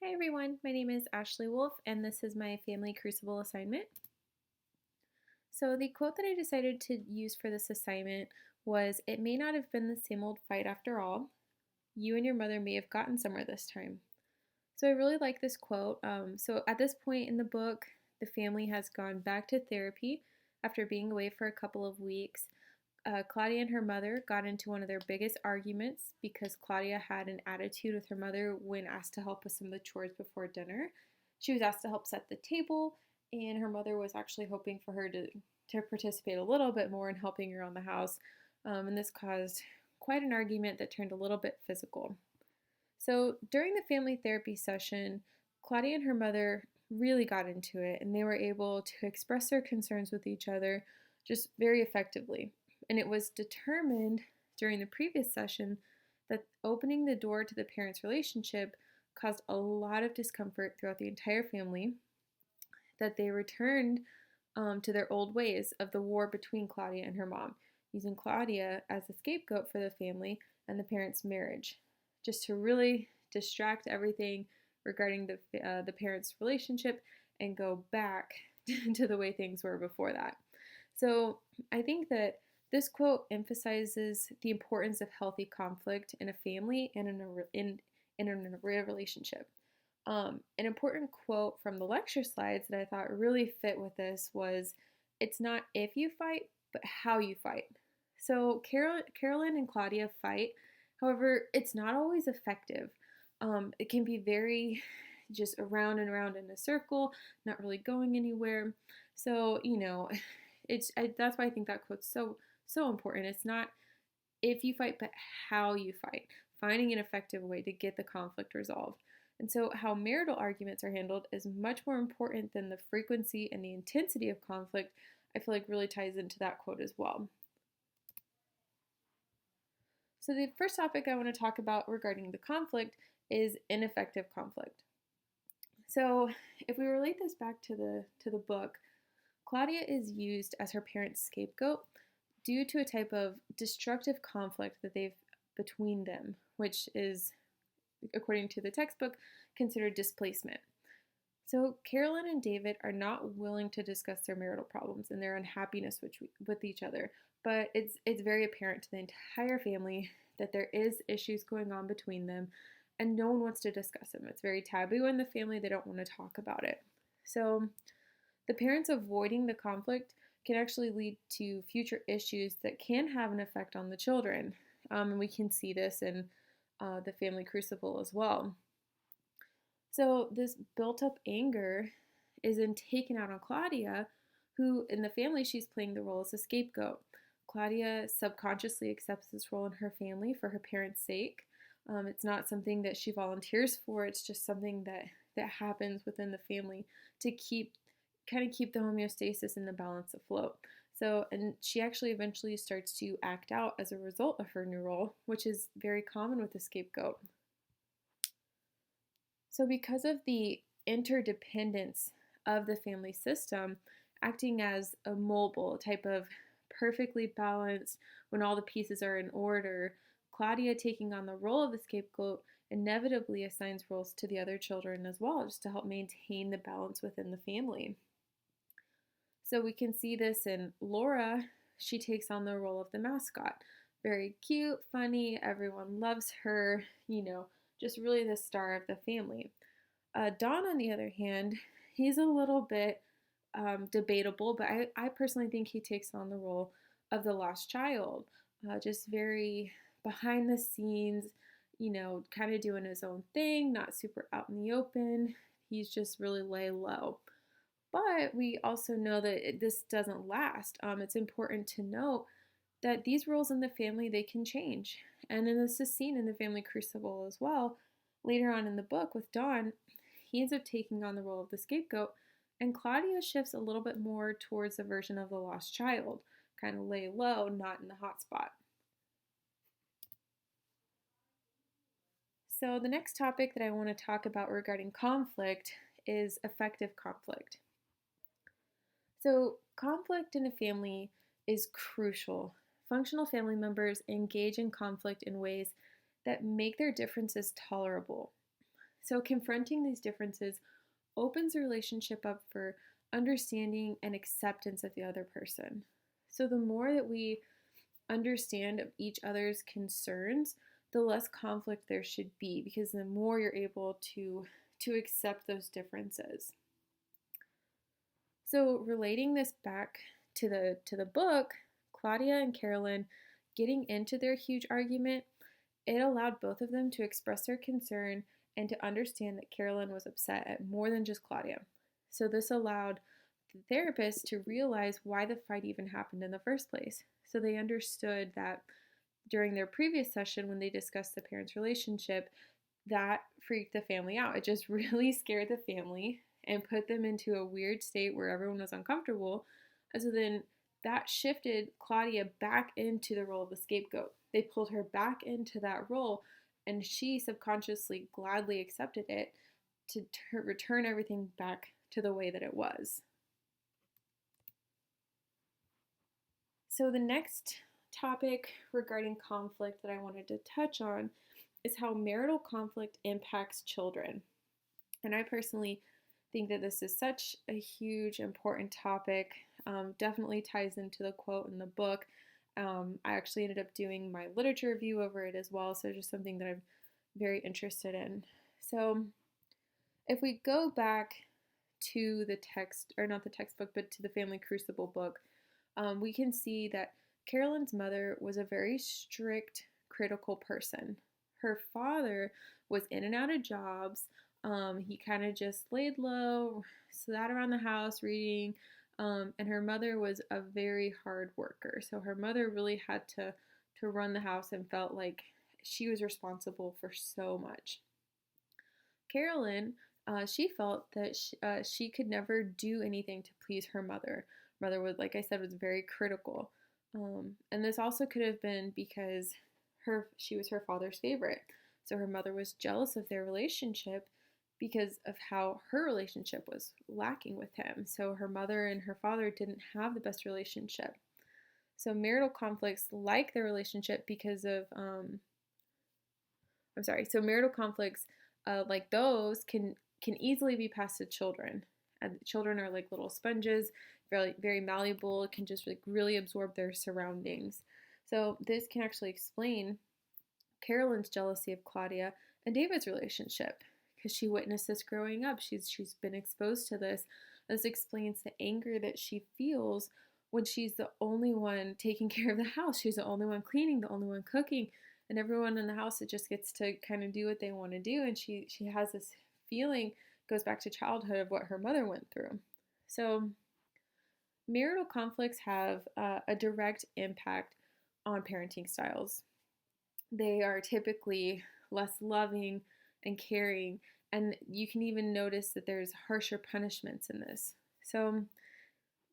Hi everyone, my name is Ashley Wolf and this is my family Crucible assignment. So the quote that I decided to use for this assignment was, "It may not have been the same old fight after all. You and your mother may have gotten somewhere this time." So I really like this quote. So at this point in the book, the family has gone back to therapy after being away for a couple of weeks. Claudia and her mother got into one of their biggest arguments because Claudia had an attitude with her mother when asked to help with some of the chores before dinner. She was asked to help set the table, and her mother was actually hoping for her to participate a little bit more in helping around the house. And this caused quite an argument that turned a little bit physical. So during the family therapy session, Claudia and her mother really got into it, and they were able to express their concerns with each other just very effectively. And it was determined during the previous session that opening the door to the parents' relationship caused a lot of discomfort throughout the entire family, that they returned to their old ways of the war between Claudia and her mom, using Claudia as a scapegoat for the family and the parents' marriage, just to really distract everything regarding the parents' relationship and go back to the way things were before that. So I think that this quote emphasizes the importance of healthy conflict in a family and in a relationship. An important quote from the lecture slides that I thought really fit with this was, "It's not if you fight, but how you fight." So Carolyn and Claudia fight. However, it's not always effective. It can be very just around and around in a circle, not really going anywhere. So, that's why I think that quote's so important. It's not if you fight, but how you fight, finding an effective way to get the conflict resolved. And so, how marital arguments are handled is much more important than the frequency and the intensity of conflict. I feel like really ties into that quote as well. So, the first topic I want to talk about regarding the conflict is ineffective conflict. So, if we relate this back to the book, Claudia is used as her parents' scapegoat due to a type of destructive conflict that they've between them, which is, according to the textbook, considered displacement. So Carolyn and David are not willing to discuss their marital problems and their unhappiness with each other, but it's very apparent to the entire family that there is issues going on between them, and no one wants to discuss them. It's very taboo in the family. They don't want to talk about it. So the parents avoiding the conflict can actually lead to future issues that can have an effect on the children. And we can see this in the family crucible as well. So this built up anger is then taken out on Claudia, who in the family she's playing the role as a scapegoat. Claudia subconsciously accepts this role in her family for her parents' sake. It's not something that she volunteers for. It's just something that happens within the family to keep the homeostasis and the balance afloat. So, and she actually eventually starts to act out as a result of her new role, which is very common with a scapegoat. So, because of the interdependence of the family system, acting as a mobile type of perfectly balanced when all the pieces are in order, Claudia taking on the role of the scapegoat inevitably assigns roles to the other children as well, just to help maintain the balance within the family. So we can see this in Laura. She takes on the role of the mascot. Very cute, funny, everyone loves her, just really the star of the family. Don, on the other hand, he's a little bit debatable, but I personally think he takes on the role of the lost child. Just very behind the scenes, kind of doing his own thing, not super out in the open. He's just really lay low. But we also know that this doesn't last. It's important to note that these roles in the family, they can change. And then this is seen in the family crucible as well. Later on in the book with Dawn, he ends up taking on the role of the scapegoat, and Claudia shifts a little bit more towards the version of the lost child, kind of lay low, not in the hot spot. So the next topic that I want to talk about regarding conflict is effective conflict. So conflict in a family is crucial. Functional family members engage in conflict in ways that make their differences tolerable. So confronting these differences opens the relationship up for understanding and acceptance of the other person. So the more that we understand of each other's concerns, the less conflict there should be, because the more you're able to accept those differences. So relating this back to the book, Claudia and Carolyn getting into their huge argument, it allowed both of them to express their concern and to understand that Carolyn was upset at more than just Claudia. So this allowed the therapist to realize why the fight even happened in the first place. So they understood that during their previous session, when they discussed the parents' relationship, that freaked the family out. It just really scared the family and put them into a weird state where everyone was uncomfortable. And so then that shifted Claudia back into the role of the scapegoat. They pulled her back into that role, and she subconsciously gladly accepted it to return everything back to the way that it was. So the next topic regarding conflict that I wanted to touch on is how marital conflict impacts children. And I personally think that this is such a huge, important topic. Definitely ties into the quote in the book. I actually ended up doing my literature review over it as well, so just something that I'm very interested in. So if we go back to the text, or not the textbook, but to the Family Crucible book, we can see that Carolyn's mother was a very strict, critical person. Her father was in and out of jobs. He kind of just laid low, sat around the house reading, and her mother was a very hard worker. So her mother really had to run the house and felt like she was responsible for so much. Carolyn, she felt that she could never do anything to please her mother. Mother was, like I said, was very critical. And this also could have been because she was her father's favorite. So her mother was jealous of their relationship because of how her relationship was lacking with him. So her mother and her father didn't have the best relationship. So marital conflicts like their relationship because of, so marital conflicts like those can easily be passed to children. And children are like little sponges, very, very malleable. It can just like really absorb their surroundings. So this can actually explain Carolyn's jealousy of Claudia and David's relationship, because she witnessed this growing up. She's been exposed to this. This explains the anger that she feels when she's the only one taking care of the house. She's the only one cleaning, the only one cooking, and everyone in the house, it just gets to kind of do what they want to do. And she has this feeling, goes back to childhood, of what her mother went through. So marital conflicts have a direct impact on parenting styles. They are typically less loving and caring, and you can even notice that there's harsher punishments in this. So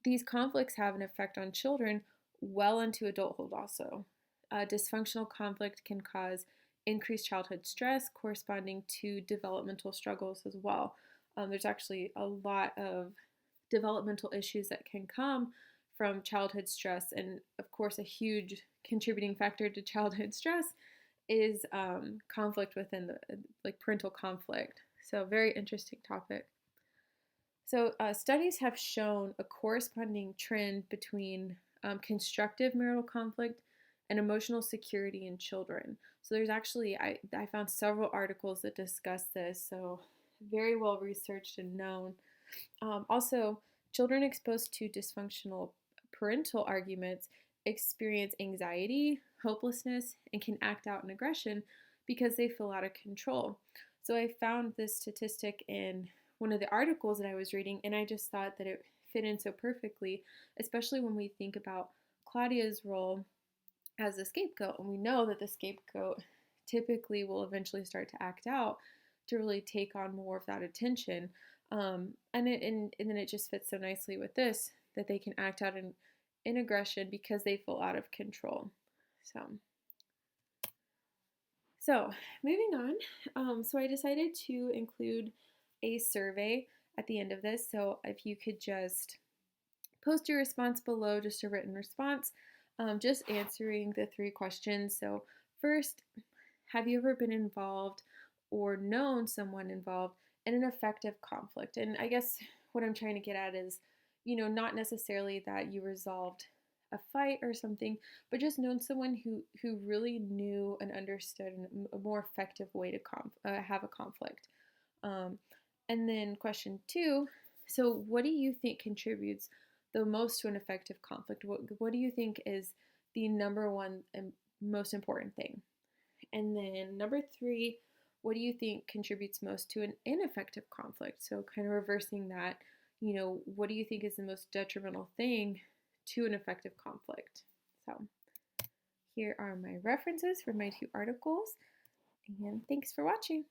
these conflicts have an effect on children well into adulthood also. Dysfunctional conflict can cause increased childhood stress corresponding to developmental struggles as well. There's actually a lot of developmental issues that can come from childhood stress, and of course a huge contributing factor to childhood stress is conflict within the parental conflict. So very interesting topic. So studies have shown a corresponding trend between constructive marital conflict and emotional security in children. So there's actually, I found several articles that discuss this, so very well researched and known. Also, children exposed to dysfunctional parental arguments experience anxiety, hopelessness, and can act out in aggression because they feel out of control. So I found this statistic in one of the articles that I was reading, and I just thought that it fit in so perfectly, especially when we think about Claudia's role as a scapegoat. And we know that the scapegoat typically will eventually start to act out to really take on more of that attention. And then it just fits so nicely with this, that they can act out in aggression because they feel out of control. So moving on. So I decided to include a survey at the end of this. So if you could just post your response below, just a written response, just answering the 3 questions. So first, have you ever been involved or known someone involved in an effective conflict. And I guess what I'm trying to get at is, not necessarily that you resolved a fight or something, but just known someone who really knew and understood a more effective way to have a conflict. Um, and then question 2, so what do you think contributes the most to an effective conflict? What do you think is the number one and most important thing? And then number 3, what do you think contributes most to an ineffective conflict? So kind of reversing that, what do you think is the most detrimental thing to an effective conflict? So here are my references for my 2 articles, and thanks for watching.